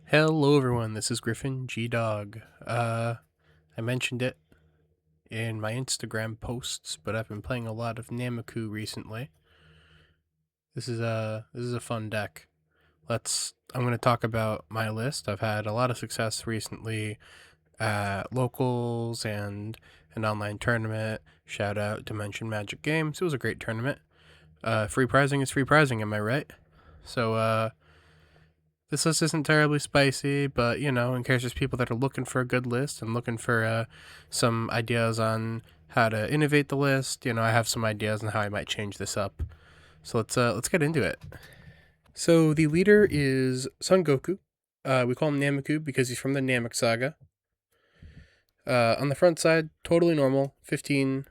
Hello everyone, this is Griffin G Dog. I mentioned it in my Instagram posts, but I've been playing a lot of Nameku recently. This is a fun deck. I'm going to talk about my list. I've had a lot of success recently at locals and an online tournament. Shout out Dimension Magic Games. It was a great tournament. Free prizing is free prizing, am I right? So this list isn't terribly spicy, but in case there's people that are looking for a good list and looking for some ideas on how to innovate the list, I have some ideas on how I might change this up. So let's get into it. So the leader is Son Goku. We call him Nameku because he's from the Namek Saga. On the front side, totally normal, 15,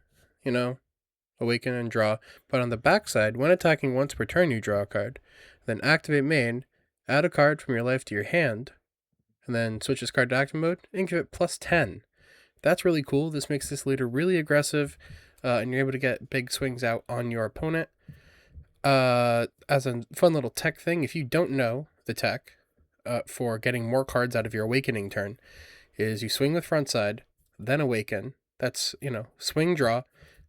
awaken and draw. But on the back side, when attacking once per turn, you draw a card. Then activate main, add a card from your life to your hand, and then switch this card to active mode and give it plus 10. That's really cool. This makes this leader really aggressive, and you're able to get big swings out on your opponent. As a fun little tech thing, if you don't know the tech for getting more cards out of your awakening turn, is you swing with front side, then awaken. That's, swing, draw,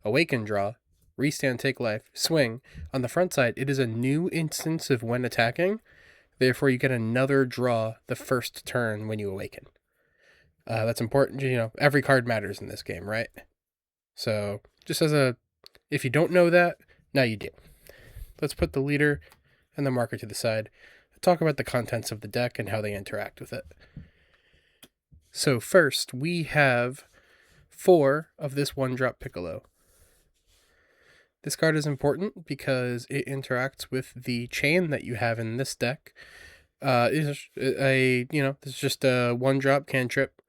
awaken, draw, restand, take life, swing. On the front side, it is a new instance of when attacking. Therefore, you get another draw the first turn when you awaken. That's important. Every card matters in this game, right? So, if you don't know that, now you do. Let's put the leader and the marker to the side. Talk about the contents of the deck and how they interact with it. So first, we have 4 of this 1-drop Piccolo. This card is important because it interacts with the chain that you have in this deck. This is just a 1-drop cantrip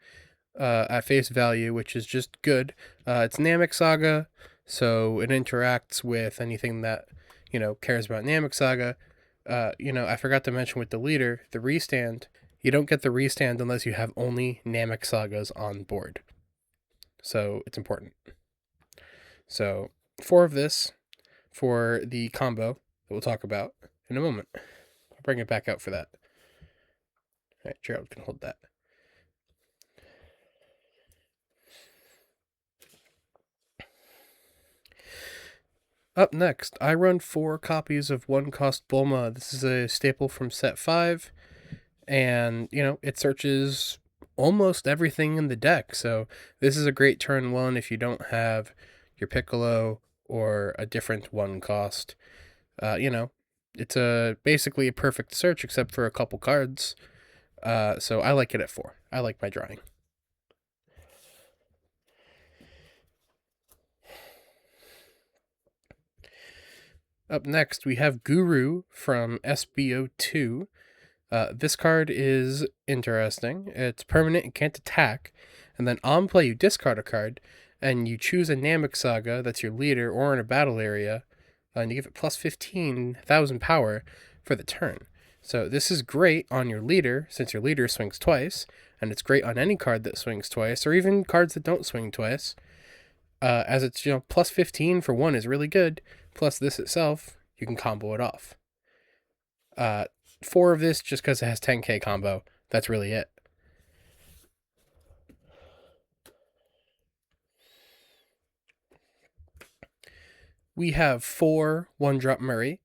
at face value, which is just good. It's Namek Saga, so it interacts with anything that, cares about Namek Saga. I forgot to mention with the leader, the restand. You don't get the restand unless you have only Namek Sagas on board. So it's important. So 4 of this for the combo that we'll talk about in a moment. I'll bring it back out for that. All right, Gerald can hold that. Up next, I run 4 copies of 1-cost Bulma. This is a staple from set 5, and, it searches almost everything in the deck. So this is a great turn 1 if you don't have your Piccolo or a different 1-cost. It's basically a perfect search except for a couple cards. So I like it at 4. I like my drawing. Up next, we have Guru from SBO2. This card is interesting. It's permanent and can't attack. And then on play, you discard a card, and you choose a Namek Saga that's your leader or in a battle area, and you give it plus 15,000 power for the turn. So this is great on your leader, since your leader swings twice, and it's great on any card that swings twice, or even cards that don't swing twice. As it's, plus 15 for 1 is really good, plus this itself, you can combo it off. 4 of this just because it has 10k combo. That's really it. We have 4 1-drop Murray.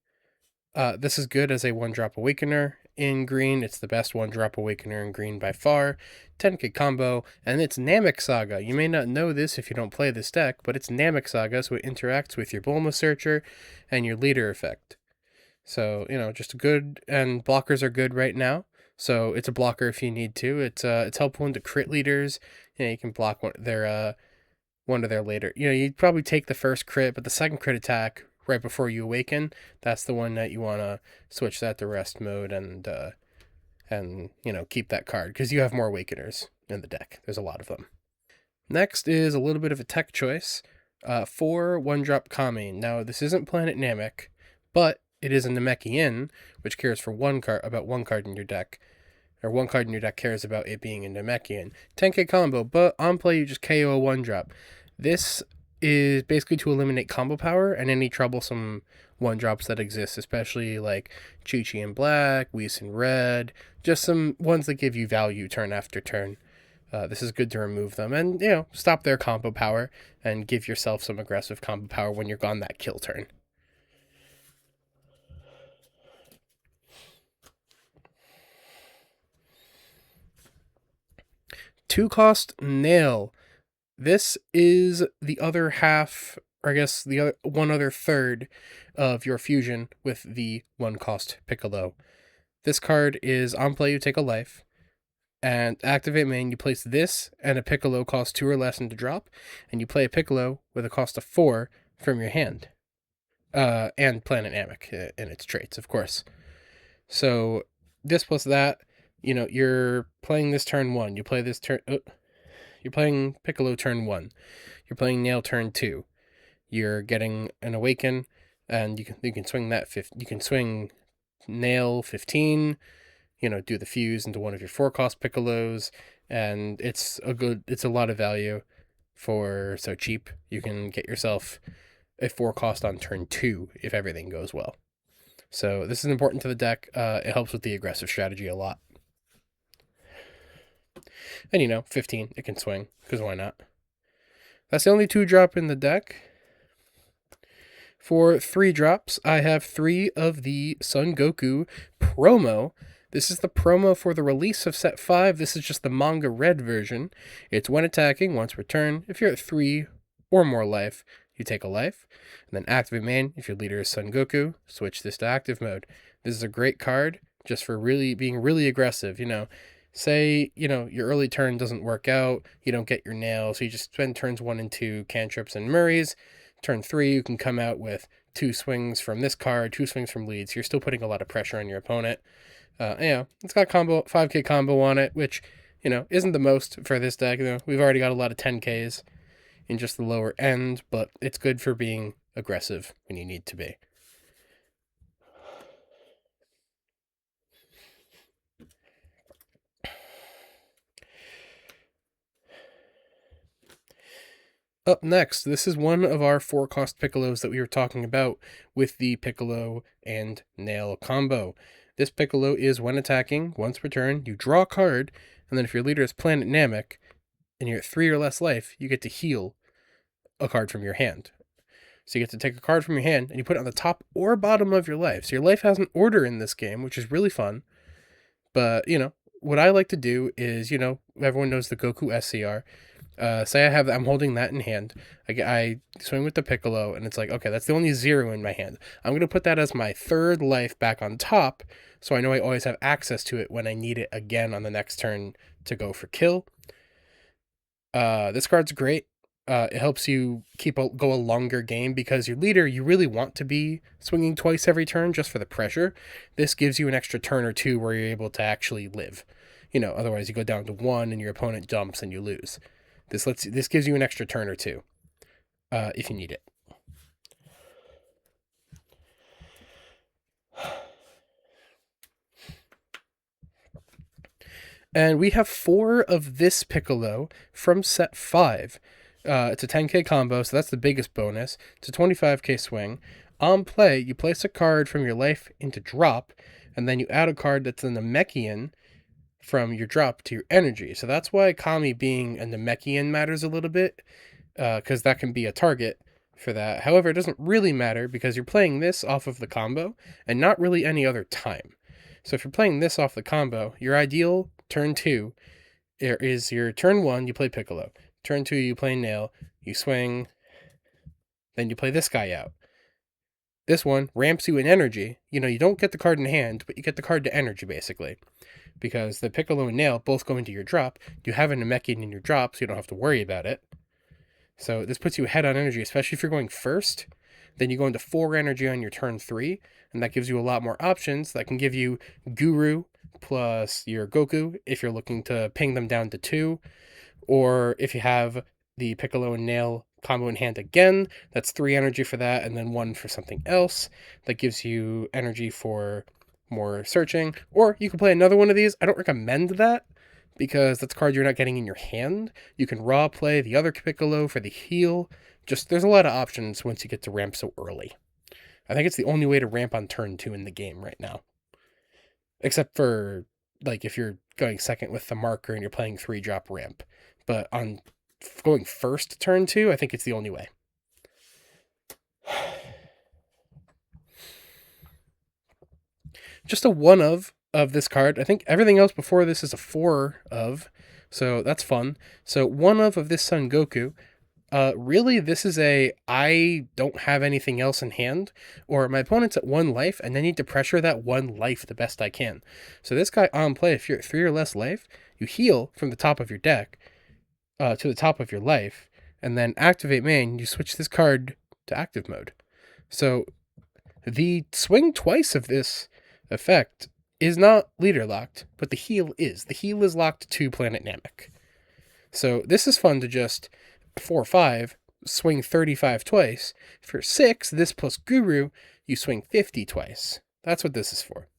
This is good as a 1-drop Awakener. In green, it's the best 1-drop Awakener in green by far. 10k combo, and it's Namek Saga. You may not know this if you don't play this deck, but it's Namek Saga, so it interacts with your Bulma Searcher and your leader effect. So, just good, and blockers are good right now. So it's a blocker if you need to. It's helpful into crit leaders. You can block one of their later. You'd probably take the first crit, but the second crit attack right before you awaken, that's the one that you want to switch that to rest mode and keep that card because you have more awakeners in the deck. There's a lot of them. Next is a little bit of a tech choice. 4 1-drop Kami. Now this isn't Planet Namek, but it is a Namekian, which cares for about one card in your deck, or one card in your deck cares about it being a Namekian. 10k combo, but on play you just KO a 1-drop. This is basically to eliminate combo power and any troublesome one-drops that exist, especially like Chi-Chi in black, Whis in red, just some ones that give you value turn after turn. This is good to remove them and, stop their combo power and give yourself some aggressive combo power when you're on that kill turn. Two-cost Nail. This is the other half, or I guess the other, one other third of your fusion with the one-cost Piccolo. This card is on play, you take a life, and activate main, you place this and a Piccolo cost 2 or less into drop, and you play a Piccolo with a cost of 4 from your hand. And Planet Namek in its traits, of course. So this plus that, you're playing this turn 1, you play this turn... you're playing Piccolo turn 1. You're playing Nail turn 2. You're getting an Awaken, and you can swing that. You can swing Nail 15. Do the fuse into one of your 4-cost Piccolos, and it's a lot of value for so cheap. You can get yourself a 4-cost on turn 2 if everything goes well. So this is important to the deck. It helps with the aggressive strategy a lot. And 15, it can swing, because why not? That's the only 2-drop in the deck. For 3-drops, I have 3 of the Son Goku promo. This is the promo for the release of set 5. This is just the manga red version. It's when attacking, once per turn. If you're at 3 or more life, you take a life. And then activate main. If your leader is Son Goku, switch this to active mode. This is a great card just for really being really aggressive. Say, your early turn doesn't work out, you don't get your nail, so you just spend turns 1 and 2 cantrips and Muris. Turn 3, you can come out with 2 swings from this card, 2 swings from leads. You're still putting a lot of pressure on your opponent. It's got 5k combo on it, which, isn't the most for this deck. We've already got a lot of 10ks in just the lower end, but it's good for being aggressive when you need to be. Up next, this is one of our 4-cost Piccolos that we were talking about with the Piccolo and Nail combo. This Piccolo is when attacking, once per turn, you draw a card, and then if your leader is Planet Namek, and you're at 3 or less life, you get to heal a card from your hand. So you get to take a card from your hand, and you put it on the top or bottom of your life. So your life has an order in this game, which is really fun. But, what I like to do is, everyone knows the Goku SCR. Say I'm holding that in hand. I swing with the Piccolo, and it's like, okay, that's the only 0 in my hand. I'm going to put that as my 3rd life back on top, so I know I always have access to it when I need it again on the next turn to go for kill. This card's great. It helps you go a longer game because your leader, you really want to be swinging twice every turn just for the pressure. This gives you an extra turn or 2 where you're able to actually live. Otherwise you go down to 1 and your opponent jumps and you lose. This gives you an extra turn or 2 if you need it. And we have 4 of this Piccolo from set 5. It's a 10k combo, so that's the biggest bonus. It's a 25k swing. On play, you place a card from your life into drop, and then you add a card that's a Namekian from your drop to your energy. So that's why Kami being a Namekian matters a little bit, because that can be a target for that. However, it doesn't really matter because you're playing this off of the combo and not really any other time. So if you're playing this off the combo, your ideal turn 2 is your turn 1, you play Piccolo. Turn 2, you play Nail, you swing, then you play this guy out. This one ramps you in energy. You don't get the card in hand, but you get the card to energy, basically. Because the Piccolo and Nail both go into your drop. You have a Namekian in your drop, so you don't have to worry about it. So this puts you ahead on energy, especially if you're going first. Then you go into 4 energy on your turn 3, and that gives you a lot more options. That can give you Guru plus your Goku if you're looking to ping them down to 2. Or if you have the Piccolo and Nail combo in hand again, that's 3 energy for that, and then 1 for something else. That gives you energy for more searching. Or you can play another one of these. I don't recommend that, because that's a card you're not getting in your hand. You can raw play the other Piccolo for the heal Just there's a lot of options once you get to ramp so early. I think it's the only way to ramp on turn 2 in the game right now. Except for, like, if you're going second with the marker and you're playing 3-drop ramp. But on going first turn 2, I think it's the only way. Just a 1 of this card. I think everything else before this is a 4 of. So that's fun. So 1 of this Son Goku. Really, this is I don't have anything else in hand, or my opponent's at 1 life, and I need to pressure that 1 life the best I can. So this guy on play, if you're at 3 or less life, you heal from the top of your deck to the top of your life, and then activate main, you switch this card to active mode. So the swing twice of this effect is not leader locked, but the heal is. The heal is locked to Planet Namek. So this is fun to just 4-5, swing 35 twice. For 6, this plus Guru, you swing 50 twice. That's what this is for.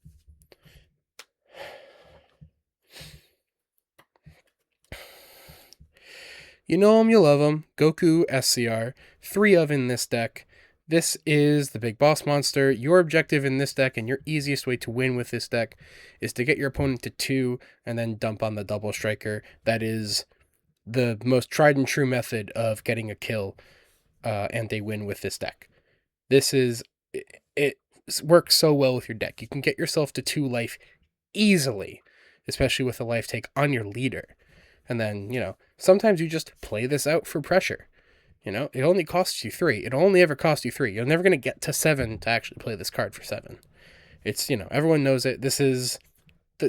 You know him, you love him. Goku SCR. 3 of in this deck. This is the big boss monster. Your objective in this deck and your easiest way to win with this deck is to get your opponent to 2 and then dump on the double striker. That is the most tried and true method of getting a kill and a win with this deck. It works so well with your deck. You can get yourself to 2 life easily, especially with a life take on your leader. And then, sometimes you just play this out for pressure. It only costs you 3. It'll only ever cost you 3. You're never going to get to 7 to actually play this card for 7. It's, everyone knows it. This is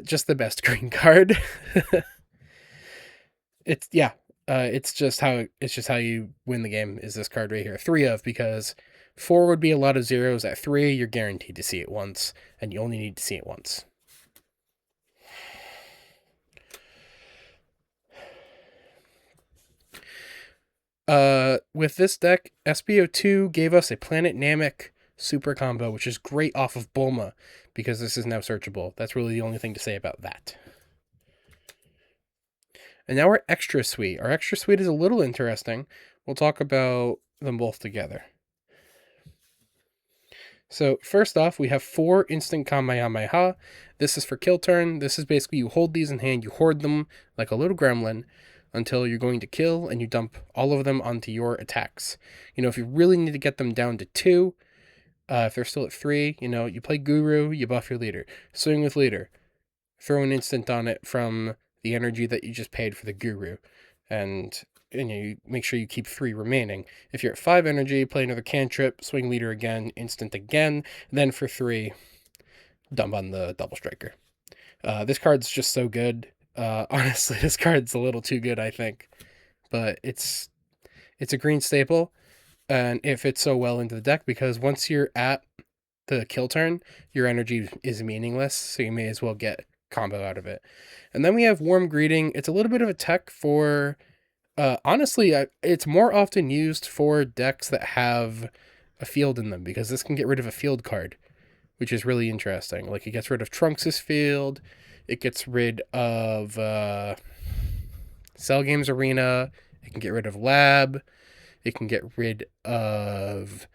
just the best green card. It's just how you win the game is this card right here. 3 of, because 4 would be a lot of zeros. At 3, you're guaranteed to see it once, and you only need to see it once. With this deck, SBO2 gave us a Planet Namek super combo, which is great off of Bulma, because this is now searchable. That's really the only thing to say about that. And now our Extra Suite. Our Extra Suite is a little interesting. We'll talk about them both together. So first off, we have 4 instant Kamehameha. This is for kill turn. This is basically you hold these in hand, you hoard them like a little gremlin until you're going to kill, and you dump all of them onto your attacks. If you really need to get them down to 2, if they're still at 3, you play Guru, you buff your leader. Swing with leader. Throw an instant on it from the energy that you just paid for the Guru. And you make sure you keep 3 remaining. If you're at 5 energy, play another cantrip, swing leader again, instant again, then for 3, dump on the double striker. This card's just so good. Honestly, this card's a little too good, I think. But it's a green staple, and it fits so well into the deck because once you're at the kill turn, your energy is meaningless, so you may as well get combo out of it. And then we have Warm Greeting. It's a little bit of a tech for... honestly, it's more often used for decks that have a field in them, because this can get rid of a field card, which is really interesting. Like, it gets rid of Trunks' field, it gets rid of Cell Games Arena, it can get rid of Lab, it can get rid of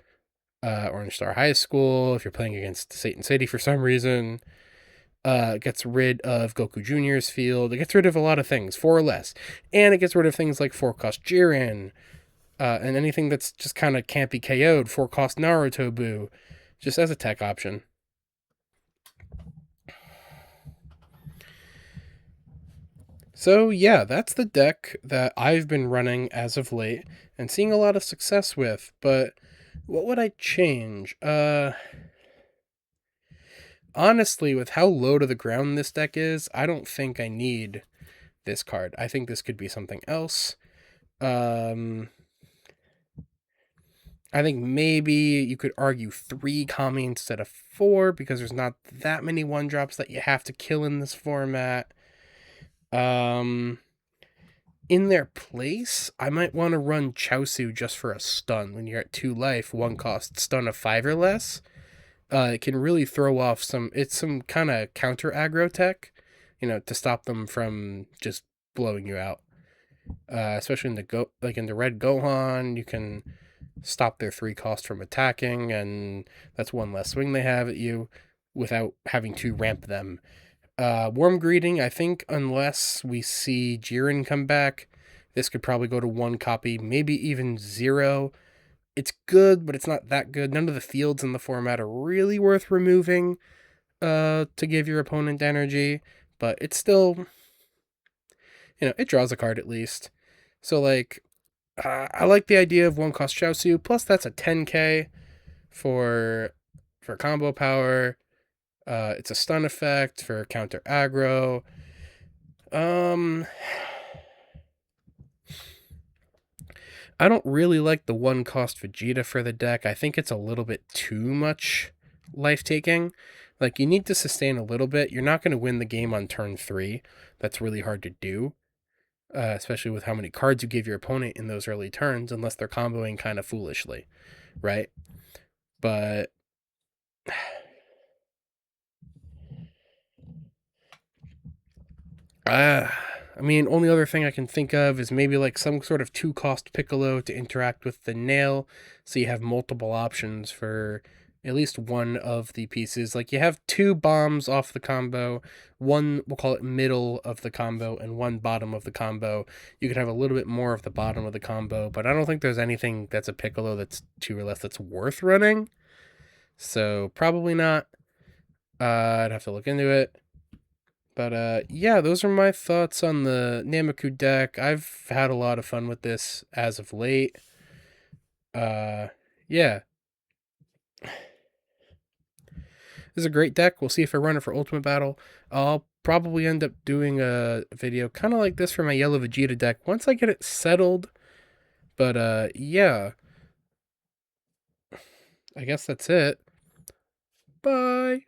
Orange Star High School if you're playing against Satan City for some reason. It gets rid of Goku Jr.'s field. It gets rid of a lot of things, 4 or less. And it gets rid of things like 4-cost Jiren, and anything that's just kind of can't be KO'd, 4-cost Naruto Buu, just as a tech option. So yeah, that's the deck that I've been running as of late and seeing a lot of success with, but what would I change? Honestly, with how low to the ground this deck is, I don't think I need this card. I think this could be something else. I think maybe you could argue 3 Kami instead of 4, because there's not that many 1-drops that you have to kill in this format. In their place, I might want to run Chaosu just for a stun. When you're at 2 life, 1-cost stun of 5 or less. It can really throw off some kind of counter aggro tech, to stop them from just blowing you out. Especially in the red Gohan, you can stop their 3 cost from attacking, and that's one less swing they have at you without having to ramp them. Warm Greeting, I think unless we see Jiren come back, this could probably go to 1 copy, maybe even 0. It's good, but it's not that good. None of the fields in the format are really worth removing to give your opponent energy, but it's still, it draws a card at least. So, like, I like the idea of 1 cost Chaozu, plus that's a 10k for combo power. It's a stun effect for counter aggro. I don't really like the 1 cost Vegeta for the deck. I think it's a little bit too much life taking. Like, you need to sustain a little bit. You're not going to win the game on turn 3. That's really hard to do, especially with how many cards you give your opponent in those early turns, unless they're comboing kind of foolishly, right? But I mean, only other thing I can think of is maybe like some sort of 2 cost Piccolo to interact with the nail, so you have multiple options for at least one of the pieces. Like, you have 2 bombs off the combo, one, we'll call it middle of the combo, and 1 bottom of the combo. You could have a little bit more of the bottom of the combo, but I don't think there's anything that's a Piccolo that's 2 or less that's worth running. So probably not. I'd have to look into it. But yeah, those are my thoughts on the Nameku deck. I've had a lot of fun with this as of late. Yeah. This is a great deck. We'll see if I run it for Ultimate Battle. I'll probably end up doing a video kind of like this for my Yellow Vegeta deck once I get it settled. But yeah. I guess that's it. Bye.